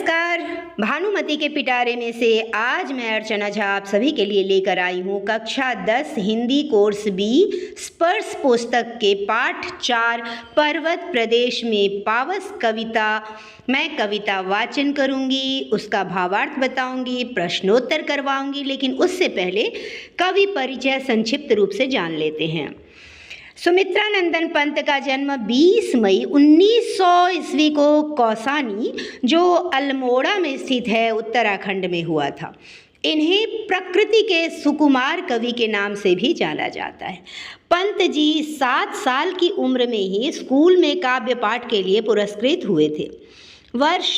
नमस्कार। भानुमति के पिटारे में से आज मैं अर्चना झा आप सभी के लिए लेकर आई हूँ कक्षा 10 हिंदी कोर्स बी स्पर्श पुस्तक के पाठ 4 पर्वत प्रदेश में पावस कविता। मैं कविता वाचन करूँगी, उसका भावार्थ बताऊँगी, प्रश्नोत्तर करवाऊँगी, लेकिन उससे पहले कवि परिचय संक्षिप्त रूप से जान लेते हैं। सुमित्रानंदन पंत का जन्म 20 मई 1900 ईस्वी को कौसानी, जो अल्मोड़ा में स्थित है, उत्तराखंड में हुआ था। इन्हें प्रकृति के सुकुमार कवि के नाम से भी जाना जाता है। पंत जी 7 साल की उम्र में ही स्कूल में काव्य पाठ के लिए पुरस्कृत हुए थे। वर्ष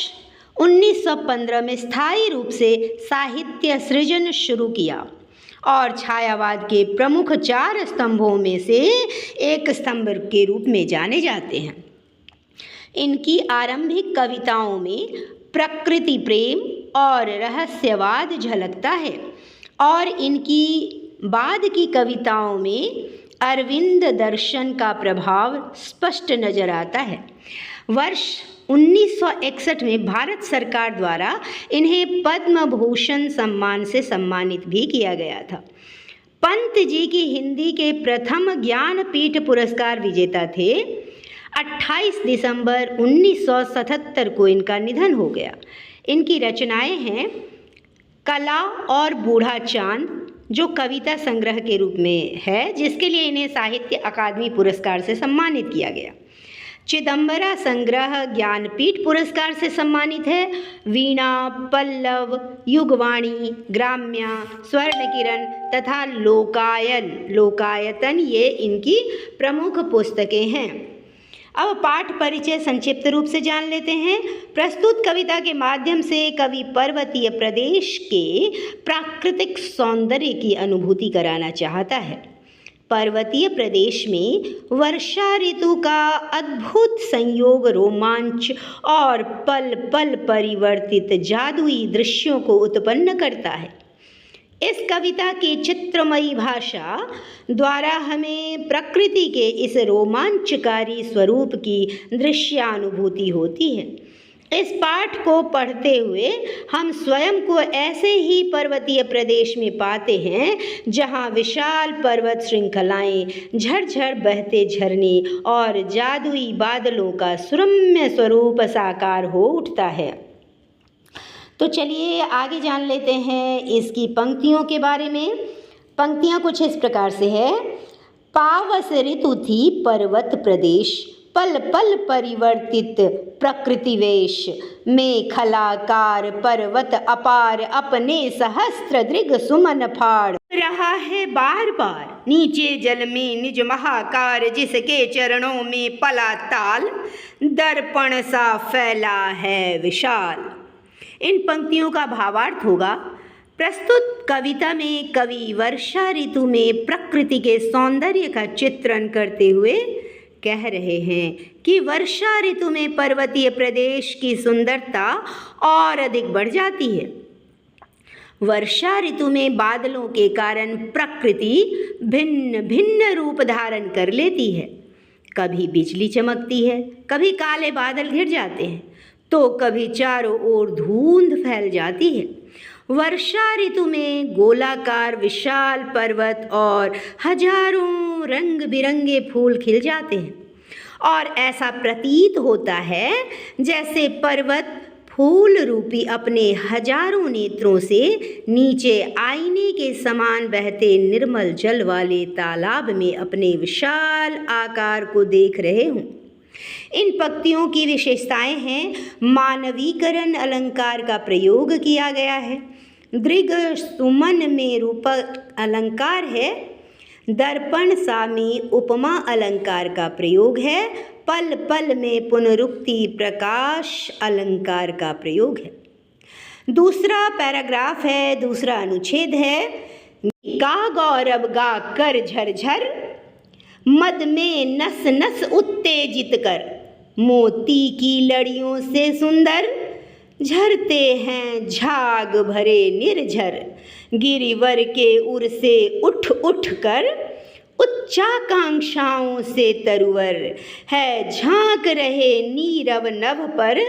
1915 में स्थायी रूप से साहित्य सृजन शुरू किया और छायावाद के प्रमुख 4 स्तंभों में से एक स्तंभ के रूप में जाने जाते हैं। इनकी आरंभिक कविताओं में प्रकृति प्रेम और रहस्यवाद झलकता है और इनकी बाद की कविताओं में अरविंद दर्शन का प्रभाव स्पष्ट नजर आता है। वर्ष 1961 में भारत सरकार द्वारा इन्हें पद्म भूषण सम्मान से सम्मानित भी किया गया था। पंत जी की हिंदी के प्रथम ज्ञानपीठ पुरस्कार विजेता थे। 28 दिसंबर 1977 को इनका निधन हो गया। इनकी रचनाएं हैं कला और बूढ़ा चांद, जो कविता संग्रह के रूप में है, जिसके लिए इन्हें साहित्य अकादमी पुरस्कार से सम्मानित किया गया। चिदंबरा संग्रह ज्ञानपीठ पुरस्कार से सम्मानित है। वीणा, पल्लव, युगवाणी, ग्राम्या, स्वर्ण किरण तथा लोकायतन ये इनकी प्रमुख पुस्तकें हैं। अब पाठ परिचय संक्षिप्त रूप से जान लेते हैं। प्रस्तुत कविता के माध्यम से कवि पर्वतीय प्रदेश के प्राकृतिक सौंदर्य की अनुभूति कराना चाहता है। पर्वतीय प्रदेश में वर्षा ऋतु का अद्भुत संयोग रोमांच और पल पल परिवर्तित जादुई दृश्यों को उत्पन्न करता है। इस कविता की चित्रमयी भाषा द्वारा हमें प्रकृति के इस रोमांचकारी स्वरूप की दृश्यानुभूति होती है। इस पाठ को पढ़ते हुए हम स्वयं को ऐसे ही पर्वतीय प्रदेश में पाते हैं, जहां विशाल पर्वत श्रृंखलाएं, झरझर बहते झरने और जादुई बादलों का सुरम्य स्वरूप साकार हो उठता है। तो चलिए आगे जान लेते हैं इसकी पंक्तियों के बारे में। पंक्तियां कुछ इस प्रकार से है। पावस ऋतु थी पर्वत प्रदेश, पल पल परिवर्तित प्रकृति वेश, में खलाकार पर्वत अपार, अपने सहस्त्र दृग सुमन फाड़ रहा है बार बार, नीचे जल में निज महाकार, जिसके चरणों में पला ताल, दर्पण सा फैला है विशाल। इन पंक्तियों का भावार्थ होगा। प्रस्तुत कविता में कवि वर्षा ऋतु में प्रकृति के सौंदर्य का चित्रण करते हुए कह रहे हैं कि वर्षा ऋतु में पर्वतीय प्रदेश की सुंदरता और अधिक बढ़ जाती है। वर्षा ऋतु में बादलों के कारण प्रकृति भिन्न भिन्न रूप धारण कर लेती है। कभी बिजली चमकती है, कभी काले बादल घिर जाते हैं, तो कभी चारों ओर धुंध फैल जाती है। वर्षा ऋतु में गोलाकार विशाल पर्वत और हजारों रंग बिरंगे फूल खिल जाते हैं और ऐसा प्रतीत होता है जैसे पर्वत फूल रूपी अपने हजारों नेत्रों से नीचे आईने के समान बहते निर्मल जल वाले तालाब में अपने विशाल आकार को देख रहे हों। इन पंक्तियों की विशेषताएं हैं। मानवीकरण अलंकार का प्रयोग किया गया है। दृग सुमन में रूपक अलंकार है। दर्पण सा में उपमा अलंकार का प्रयोग है। पल पल में पुनरुक्ति प्रकाश अलंकार का प्रयोग है। दूसरा पैराग्राफ है, दूसरा अनुच्छेद है। गा गौरव गा कर झरझर, मद में नस नस उत्तेजित कर, मोती की लड़ियों से सुंदर, झरते हैं झाग भरे निर्झर, गिरिवर के उर से उठ उठ कर, उच्चाकांक्षाओं से तरुवर है, झांक रहे नीरव नभ पर,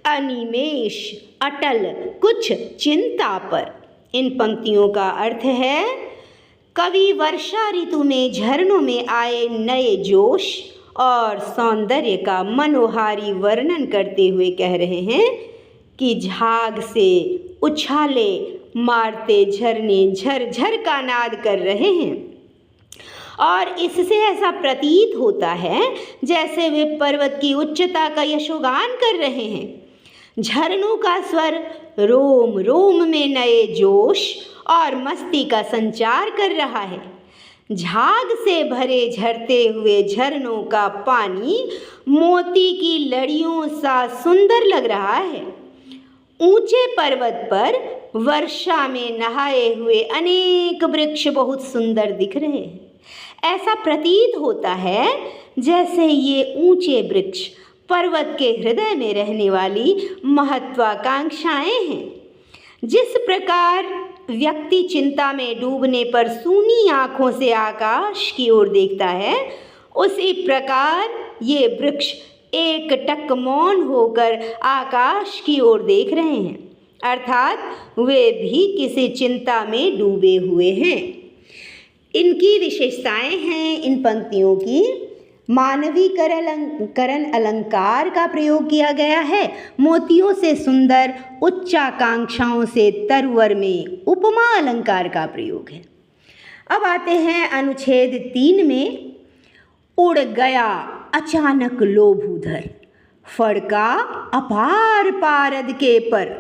अनिमेष अटल कुछ चिंता पर। इन पंक्तियों का अर्थ है, कवि वर्षा ऋतु में झरनों में आए नए जोश और सौंदर्य का मनोहारी वर्णन करते हुए कह रहे हैं कि झाग से उछाले मारते झरने झरझर का नाद कर रहे हैं और इससे ऐसा प्रतीत होता है जैसे वे पर्वत की उच्चता का यशोगान कर रहे हैं। झरनों का स्वर रोम रोम में नए जोश और मस्ती का संचार कर रहा है। झाग से भरे झरते हुए झरनों का पानी मोती की लड़ियों सा सुंदर लग रहा है। ऊंचे पर्वत पर वर्षा में नहाए हुए अनेक वृक्ष बहुत सुंदर दिख रहे हैं। ऐसा प्रतीत होता है जैसे ये ऊंचे वृक्ष पर्वत के हृदय में रहने वाली महत्वाकांक्षाएं हैं। जिस प्रकार व्यक्ति चिंता में डूबने पर सूनी आँखों से आकाश की ओर देखता है, उसी प्रकार ये वृक्ष एकटक मौन होकर आकाश की ओर देख रहे हैं, अर्थात वे भी किसी चिंता में डूबे हुए हैं। इनकी विशेषताएं हैं इन पंक्तियों की, मानवीकरण अलंकार का प्रयोग किया गया है। मोतियों से सुंदर, उच्चाकांक्षाओं से तरवर में उपमा अलंकार का प्रयोग है। अब आते हैं अनुच्छेद 3 में। उड़ गया अचानक लोभ उधर, फड़का अपार पारद के पर,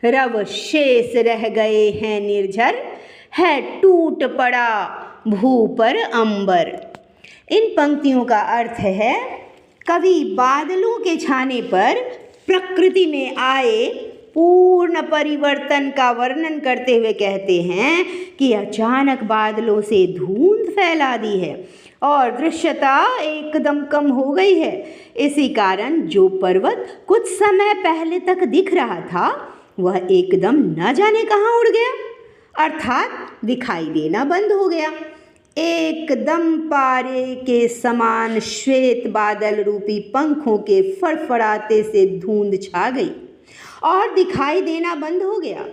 रव शेष रह गए हैं निर्झर, है टूट पड़ा भू पर अंबर। इन पंक्तियों का अर्थ है, कवि बादलों के छाने पर प्रकृति में आए पूर्ण परिवर्तन का वर्णन करते हुए कहते हैं कि अचानक बादलों से धुंध फैला दी है और दृश्यता एकदम कम हो गई है। इसी कारण जो पर्वत कुछ समय पहले तक दिख रहा था वह एकदम न जाने कहाँ उड़ गया, अर्थात दिखाई देना बंद हो गया। एकदम पारे के समान श्वेत बादल रूपी पंखों के फड़फड़ाते से धुंध छा गई और दिखाई देना बंद हो गया।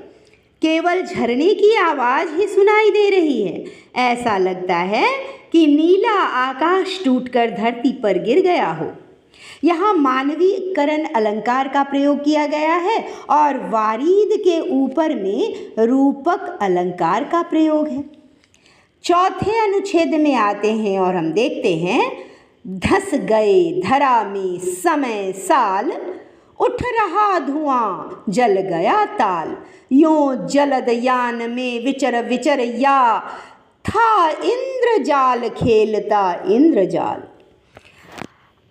केवल झरने की आवाज़ ही सुनाई दे रही है। ऐसा लगता है कि नीला आकाश टूटकर धरती पर गिर गया हो। यहाँ मानवीकरण अलंकार का प्रयोग किया गया है और वारिद के ऊपर में रूपक अलंकार का प्रयोग है। चौथे अनुच्छेद में आते हैं और हम देखते हैं, धस गए धरा में समय साल, उठ रहा धुआं जल गया ताल, यों जलद यान में विचर विचर या, था इंद्रजाल खेलता इंद्रजाल।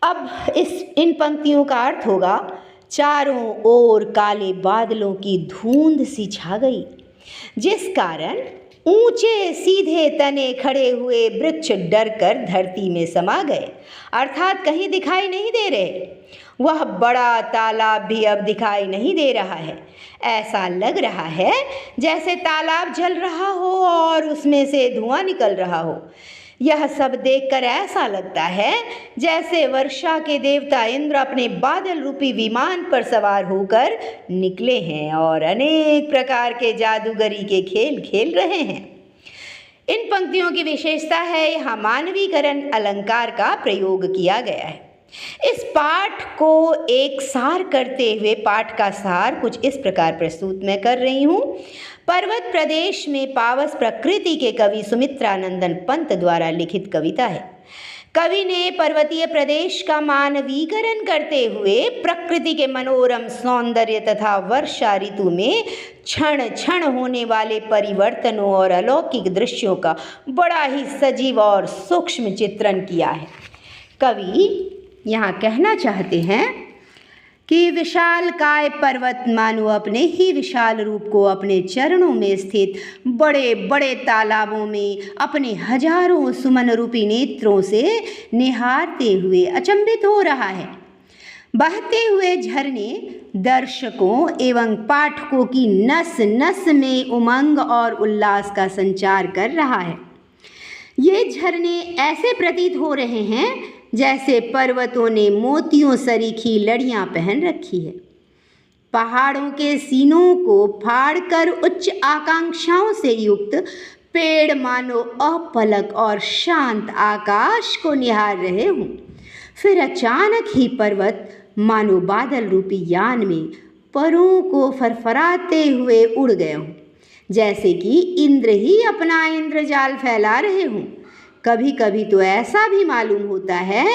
अब इन पंक्तियों का अर्थ होगा, चारों ओर काले बादलों की धुंध सी छा गई, जिस कारण ऊंचे सीधे तने खड़े हुए वृक्ष डरकर धरती में समा गए, अर्थात कहीं दिखाई नहीं दे रहे। वह बड़ा तालाब भी अब दिखाई नहीं दे रहा है। ऐसा लग रहा है जैसे तालाब जल रहा हो और उसमें से धुआं निकल रहा हो। यह सब देखकर ऐसा लगता है जैसे वर्षा के देवता इंद्र अपने बादल रूपी विमान पर सवार होकर निकले हैं और अनेक प्रकार के जादूगरी के खेल खेल रहे हैं। इन पंक्तियों की विशेषता है, यहाँ मानवीकरण अलंकार का प्रयोग किया गया है। इस पाठ को एक सार करते हुए पाठ का सार कुछ इस प्रकार प्रस्तुत मैं कर रही हूँ। पर्वत प्रदेश में पावस प्रकृति के कवि सुमित्रानंदन पंत द्वारा लिखित कविता है। कवि ने पर्वतीय प्रदेश का मानवीकरण करते हुए प्रकृति के मनोरम सौंदर्य तथा वर्षा ऋतु में क्षण क्षण होने वाले परिवर्तनों और अलौकिक दृश्यों का बड़ा ही सजीव और सूक्ष्म चित्रण किया है। कवि यहाँ कहना चाहते हैं कि विशाल काय पर्वत मानो अपने ही विशाल रूप को अपने चरणों में स्थित बड़े बड़े तालाबों में अपने हजारों सुमन रूपी नेत्रों से निहारते हुए अचंभित हो रहा है। बहते हुए झरने दर्शकों एवं पाठकों की नस नस में उमंग और उल्लास का संचार कर रहा है। ये झरने ऐसे प्रतीत हो रहे हैं जैसे पर्वतों ने मोतियों सरीखी लड़ियां पहन रखी है। पहाड़ों के सीनों को फाड़कर उच्च आकांक्षाओं से युक्त पेड़ मानो अपलक और शांत आकाश को निहार रहे हों। फिर अचानक ही पर्वत मानो बादल रूपी यान में परों को फरफराते हुए उड़ गए हों, जैसे कि इंद्र ही अपना इंद्रजाल फैला रहे हों। कभी कभी तो ऐसा भी मालूम होता है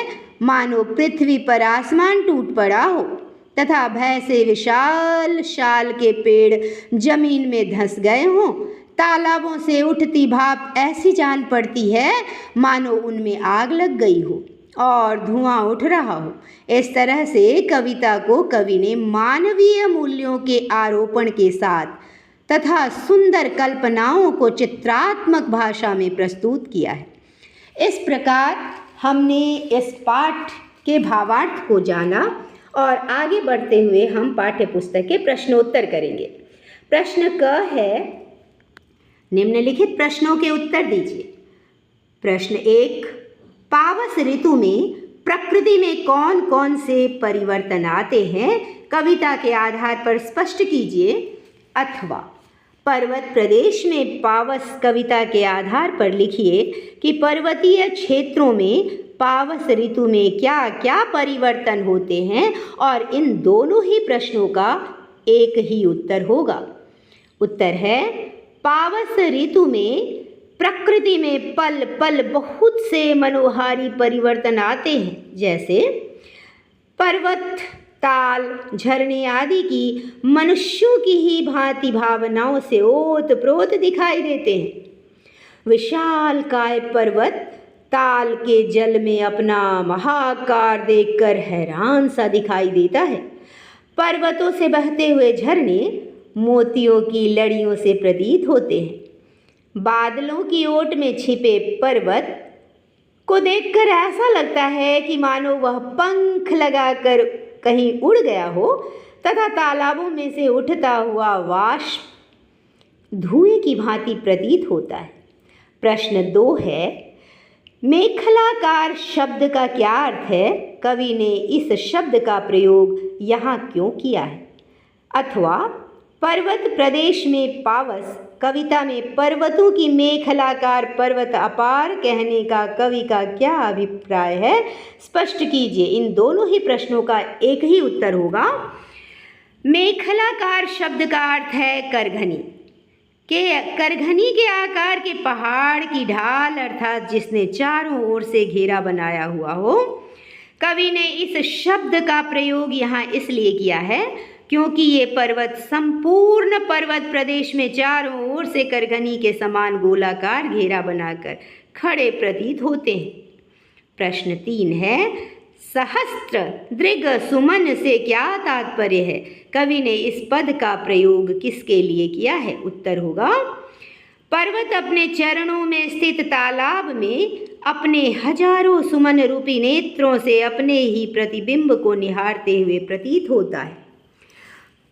मानो पृथ्वी पर आसमान टूट पड़ा हो तथा भय से विशाल शाल के पेड़ जमीन में धंस गए हों। तालाबों से उठती भाप ऐसी जान पड़ती है मानो उनमें आग लग गई हो और धुआं उठ रहा हो। इस तरह से कविता को कवि ने मानवीय मूल्यों के आरोपण के साथ तथा सुंदर कल्पनाओं को चित्रात्मक भाषा में प्रस्तुत किया है। इस प्रकार हमने इस पाठ के भावार्थ को जाना और आगे बढ़ते हुए हम पाठ्य पुस्तक के प्रश्नोत्तर करेंगे। प्रश्न क है, निम्नलिखित प्रश्नों के उत्तर दीजिए। प्रश्न 1, पावस ऋतु में प्रकृति में कौन कौन से परिवर्तन आते हैं, कविता के आधार पर स्पष्ट कीजिए। अथवा पर्वत प्रदेश में पावस कविता के आधार पर लिखिए कि पर्वतीय क्षेत्रों में पावस ऋतु में क्या क्या परिवर्तन होते हैं और इन दोनों ही प्रश्नों का एक ही उत्तर होगा। उत्तर है, पावस ऋतु में प्रकृति में पल पल बहुत से मनोहारी परिवर्तन आते हैं, जैसे पर्वत, ताल, झरने आदि की मनुष्यों की ही भांति भावनाओं से ओत प्रोत दिखाई देते हैं। विशालकाय पर्वत ताल के जल में अपना महाकार देखकर हैरान सा दिखाई देता है। पर्वतों से बहते हुए झरने मोतियों की लड़ियों से प्रतीत होते हैं। बादलों की ओट में छिपे पर्वत को देखकर ऐसा लगता है कि मानो वह पंख लगाकर कहीं उड़ गया हो तथा तालाबों में से उठता हुआ वाष्प धुएं की भांति प्रतीत होता है। प्रश्न 2 है, मेखलाकार शब्द का क्या अर्थ है, कवि ने इस शब्द का प्रयोग यहाँ क्यों किया है। अथवा पर्वत प्रदेश में पावस कविता में पर्वतों की मेखलाकार पर्वत अपार कहने का कवि का क्या अभिप्राय है, स्पष्ट कीजिए। इन दोनों ही प्रश्नों का एक ही उत्तर होगा। मेखलाकार शब्द का अर्थ है करघनी के आकार के पहाड़ की ढाल, अर्थात जिसने चारों ओर से घेरा बनाया हुआ हो। कवि ने इस शब्द का प्रयोग यहाँ इसलिए किया है क्योंकि ये पर्वत संपूर्ण पर्वत प्रदेश में चारों ओर से करघनी के समान गोलाकार घेरा बनाकर खड़े प्रतीत होते हैं। प्रश्न 3 है, सहस्त्र दृग सुमन से क्या तात्पर्य है, कवि ने इस पद का प्रयोग किसके लिए किया है। उत्तर होगा, पर्वत अपने चरणों में स्थित तालाब में अपने हजारों सुमन रूपी नेत्रों से अपने ही प्रतिबिंब को निहारते हुए प्रतीत होता है।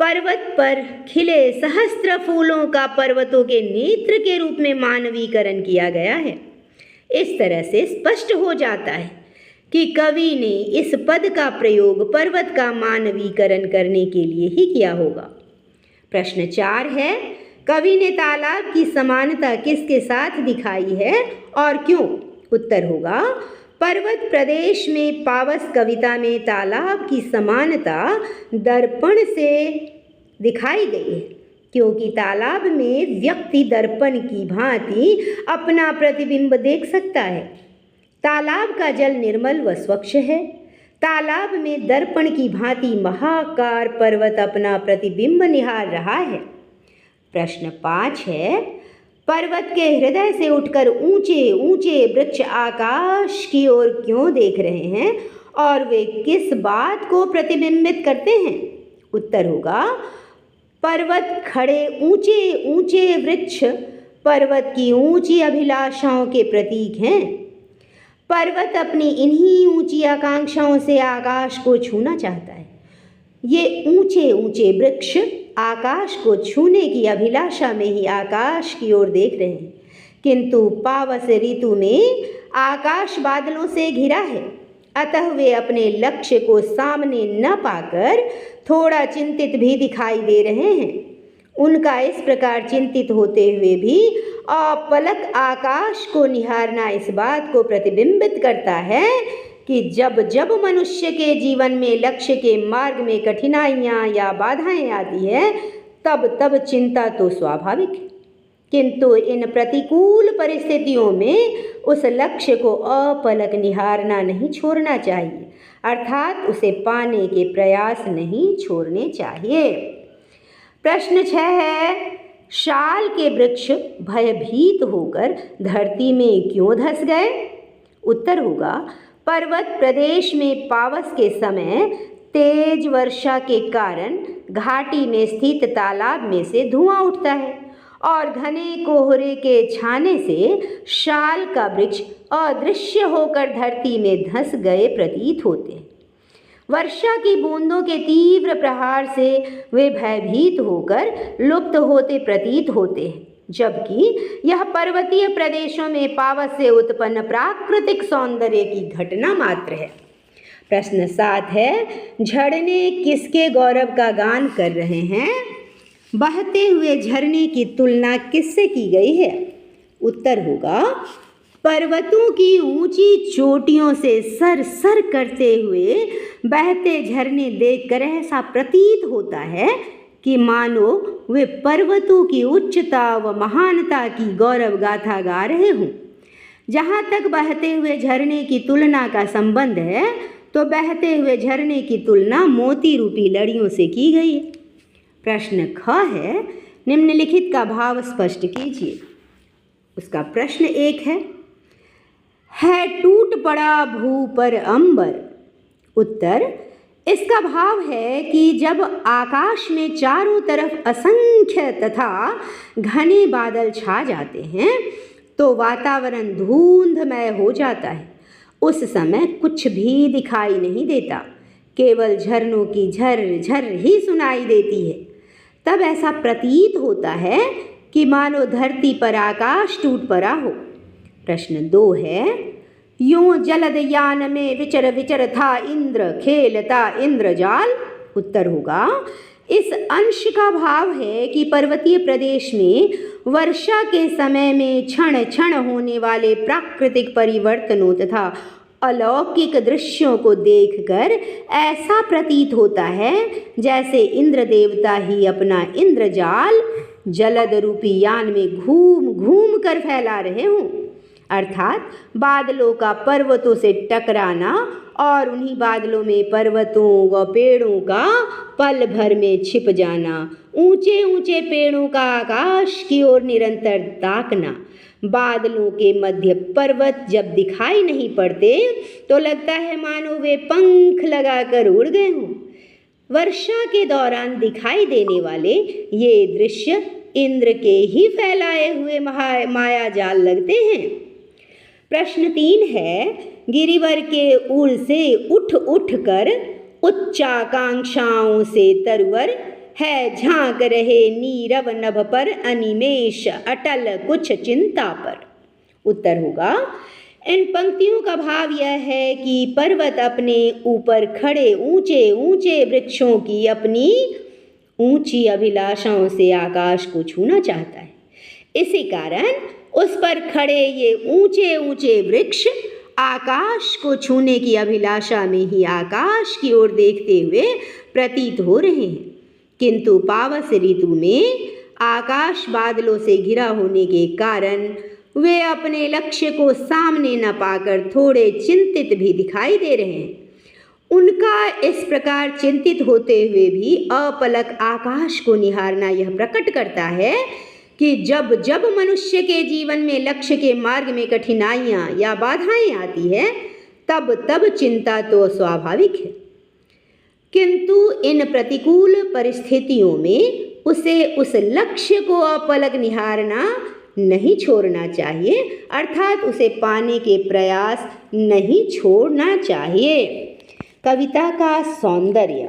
पर्वत पर खिले सहस्त्र फूलों का पर्वतों के नेत्र के रूप में मानवीकरण किया गया है। इस तरह से स्पष्ट हो जाता है कि कवि ने इस पद का प्रयोग पर्वत का मानवीकरण करने के लिए ही किया होगा। प्रश्न 4 है, कवि ने तालाब की समानता किसके साथ दिखाई है और क्यों। उत्तर होगा, पर्वत प्रदेश में पावस कविता में तालाब की समानता दर्पण से दिखाई गई है, क्योंकि तालाब में व्यक्ति दर्पण की भांति अपना प्रतिबिंब देख सकता है। तालाब का जल निर्मल व स्वच्छ है। तालाब में दर्पण की भांति महाकार पर्वत अपना प्रतिबिंब निहार रहा है। प्रश्न 5 है, पर्वत के हृदय से उठकर ऊंचे ऊंचे वृक्ष आकाश की ओर क्यों देख रहे हैं और वे किस बात को प्रतिबिंबित करते हैं। उत्तर होगा, पर्वत खड़े ऊंचे ऊंचे वृक्ष पर्वत की ऊंची अभिलाषाओं के प्रतीक हैं। पर्वत अपनी इन्हीं ऊंची आकांक्षाओं से आकाश को छूना चाहता है। ये ऊंचे ऊंचे वृक्ष आकाश को छूने की अभिलाषा में ही आकाश की ओर देख रहे हैं, किंतु पावस ऋतु में आकाश बादलों से घिरा है अतः वे अपने लक्ष्य को सामने न पाकर थोड़ा चिंतित भी दिखाई दे रहे हैं। उनका इस प्रकार चिंतित होते हुए भी अपलक आकाश को निहारना इस बात को प्रतिबिंबित करता है कि जब जब मनुष्य के जीवन में लक्ष्य के मार्ग में कठिनाइयाँ या बाधाएं आती है, तब तब चिंता तो स्वाभाविक है, किंतु इन प्रतिकूल परिस्थितियों में उस लक्ष्य को अपलक निहारना नहीं छोड़ना चाहिए, अर्थात उसे पाने के प्रयास नहीं छोड़ने चाहिए। प्रश्न 6 है, शाल के वृक्ष भयभीत होकर धरती में क्यों धंस गए? उत्तर होगा, पर्वत प्रदेश में पावस के समय तेज वर्षा के कारण घाटी में स्थित तालाब में से धुआं उठता है और घने कोहरे के छाने से शाल का वृक्ष अदृश्य होकर धरती में धंस गए प्रतीत होते हैं। वर्षा की बूंदों के तीव्र प्रहार से वे भयभीत होकर लुप्त होते प्रतीत होते हैं, जबकि यह पर्वतीय प्रदेशों में पावस से उत्पन्न प्राकृतिक सौंदर्य की घटना मात्र है। प्रश्न 7 है, झरने किसके गौरव का गान कर रहे हैं? बहते हुए झरने की तुलना किससे की गई है? उत्तर होगा, पर्वतों की ऊंची चोटियों से सर सर करते हुए बहते झरने देखकर ऐसा प्रतीत होता है कि मानो वे पर्वतों की उच्चता व महानता की गौरव गाथा गा रहे हों। जहाँ तक बहते हुए झरने की तुलना का संबंध है, तो बहते हुए झरने की तुलना मोती रूपी लड़ियों से की गई है। प्रश्न ख है, निम्नलिखित का भाव स्पष्ट कीजिए। उसका प्रश्न 1 है टूट पड़ा भू पर अंबर। उत्तर, इसका भाव है कि जब आकाश में चारों तरफ असंख्य तथा घने बादल छा जाते हैं तो वातावरण धुंधमय हो जाता है। उस समय कुछ भी दिखाई नहीं देता, केवल झरनों की झर झर ही सुनाई देती है। तब ऐसा प्रतीत होता है कि मानो धरती पर आकाश टूट पड़ा हो। प्रश्न 2 है, यूं जलद यान में विचर विचर था इंद्र, खेलता इंद्रजाल। उत्तर होगा, इस अंश का भाव है कि पर्वतीय प्रदेश में वर्षा के समय में क्षण क्षण होने वाले प्राकृतिक परिवर्तनों तथा अलौकिक दृश्यों को देखकर ऐसा प्रतीत होता है जैसे इंद्र देवता ही अपना इंद्रजाल जलद रूपी यान में घूम घूम कर फैला रहे हों, अर्थात बादलों का पर्वतों से टकराना और उन्हीं बादलों में पर्वतों व पेड़ों का पल भर में छिप जाना, ऊंचे ऊंचे पेड़ों का आकाश की ओर निरंतर ताकना। बादलों के मध्य पर्वत जब दिखाई नहीं पड़ते तो लगता है मानो वे पंख लगाकर उड़ गए हों। वर्षा के दौरान दिखाई देने वाले ये दृश्य इंद्र के ही फैलाए हुए माया जाल लगते हैं। प्रश्न 3 है, गिरिवर के उड़ से उठ उठ कर उच्चाकांक्षाओं से तरवर है, झांक रहे नीरव नभ पर अनिमेष अटल कुछ चिंता पर। उत्तर होगा, इन पंक्तियों का भाव यह है कि पर्वत अपने ऊपर खड़े ऊंचे ऊंचे वृक्षों की अपनी ऊंची अभिलाषाओं से आकाश को छूना चाहता है। इसी कारण उस पर खड़े ये ऊंचे ऊंचे वृक्ष आकाश को छूने की अभिलाषा में ही आकाश की ओर देखते हुए प्रतीत हो रहे हैं, किंतु पावस ऋतु में आकाश बादलों से घिरा होने के कारण वे अपने लक्ष्य को सामने न पाकर थोड़े चिंतित भी दिखाई दे रहे हैं। उनका इस प्रकार चिंतित होते हुए भी अपलक आकाश को निहारना यह प्रकट करता है कि जब जब मनुष्य के जीवन में लक्ष्य के मार्ग में कठिनाइयाँ या बाधाएं आती है, तब तब चिंता तो स्वाभाविक है, किंतु इन प्रतिकूल परिस्थितियों में उसे उस लक्ष्य को अपलक निहारना नहीं छोड़ना चाहिए, अर्थात उसे पाने के प्रयास नहीं छोड़ना चाहिए। कविता का सौंदर्य।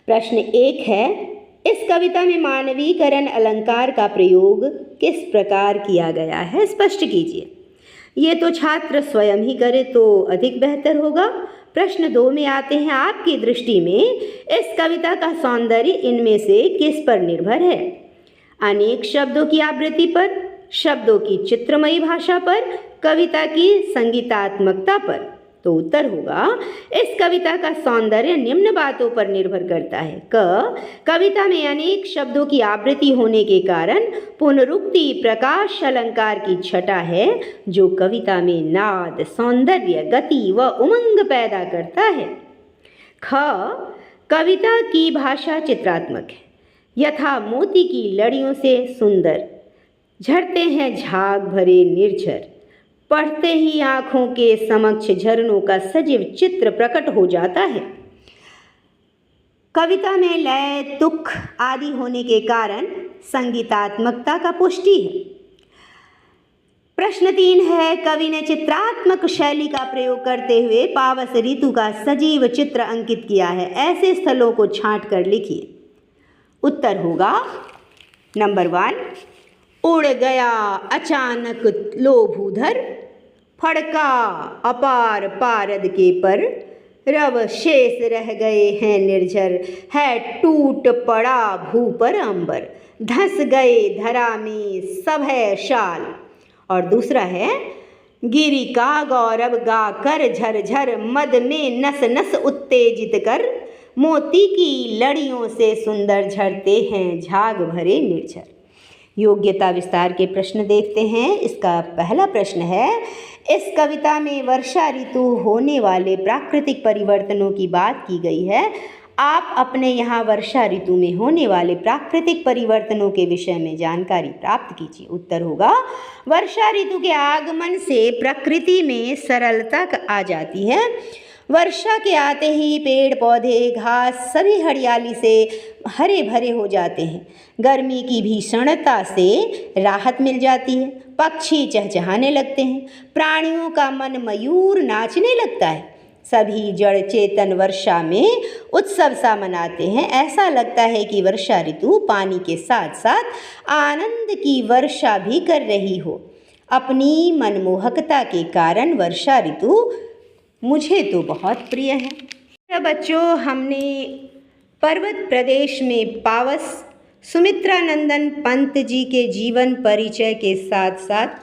प्रश्न 1 है, इस कविता में मानवीकरण अलंकार का प्रयोग किस प्रकार किया गया है, स्पष्ट कीजिए। ये तो छात्र स्वयं ही करे तो अधिक बेहतर होगा। प्रश्न 2 में आते हैं, आपकी दृष्टि में इस कविता का सौंदर्य इनमें से किस पर निर्भर है? अनेक शब्दों की आवृत्ति पर, शब्दों की चित्रमयी भाषा पर, कविता की संगीतात्मकता पर? तो उत्तर होगा, इस कविता का सौंदर्य निम्न बातों पर निर्भर करता है। कविता में अनेक शब्दों की आवृत्ति होने के कारण पुनरुक्ति प्रकाश अलंकार की छटा है जो कविता में नाद, सौंदर्य, गति व उमंग पैदा करता है। कविता की भाषा चित्रात्मक है, यथा मोती की लड़ियों से सुंदर झरते हैं झाग भरे निर्झर, पढ़ते ही आँखों के समक्ष झरनों का सजीव चित्र प्रकट हो जाता है। कविता में लय, तुक आदि होने के कारण संगीतात्मकता का पुष्टि है। प्रश्न 3 है, कवि ने चित्रात्मक शैली का प्रयोग करते हुए पावस ऋतु का सजीव चित्र अंकित किया है। ऐसे स्थलों को छांट कर लिखिए। उत्तर होगा नंबर 1, उड़ गया अचानक लोभूधर, फड़का अपार पारद के पर, रव शेष रह गए हैं निर्झर, है टूट पड़ा भू पर अंबर, धंस गए धरा में सब है शाल। और दूसरा है, गिरी का गौरव गा कर झरझर, मद में नस नस उत्तेजित कर, मोती की लड़ियों से सुंदर झरते हैं झाग भरे निर्झर। योग्यता विस्तार के प्रश्न देखते हैं। इसका पहला प्रश्न है, इस कविता में वर्षा ऋतु होने वाले प्राकृतिक परिवर्तनों की बात की गई है। आप अपने यहाँ वर्षा ऋतु में होने वाले प्राकृतिक परिवर्तनों के विषय में जानकारी प्राप्त कीजिए। उत्तर होगा, वर्षा ऋतु के आगमन से प्रकृति में सरलता आ जाती है। वर्षा के आते ही पेड़ पौधे घास सभी हरियाली से हरे भरे हो जाते हैं। गर्मी की भीषणता से राहत मिल जाती है। पक्षी चहचहाने लगते हैं। प्राणियों का मन मयूर नाचने लगता है। सभी जड़ चेतन वर्षा में उत्सव सा मनाते हैं। ऐसा लगता है कि वर्षा ऋतु पानी के साथ साथ आनंद की वर्षा भी कर रही हो। अपनी मनमोहकता के कारण वर्षा ऋतु मुझे तो बहुत प्रिय है। बच्चों, हमने पर्वत प्रदेश में पावस सुमित्रानंदन पंत जी के जीवन परिचय के साथ साथ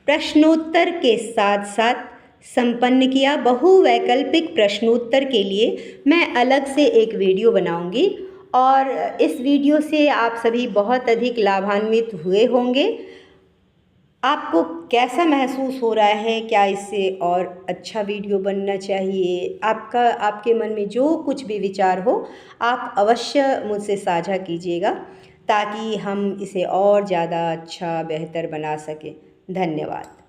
प्रश्नोत्तर के साथ साथ संपन्न किया। बहुवैकल्पिक प्रश्नोत्तर के लिए मैं अलग से एक वीडियो बनाऊंगी और इस वीडियो से आप सभी बहुत अधिक लाभान्वित हुए होंगे। आपको कैसा महसूस हो रहा है? क्या इससे और अच्छा वीडियो बनना चाहिए? आपके मन में जो कुछ भी विचार हो आप अवश्य मुझसे साझा कीजिएगा ताकि हम इसे और ज़्यादा अच्छा बेहतर बना सकें। धन्यवाद।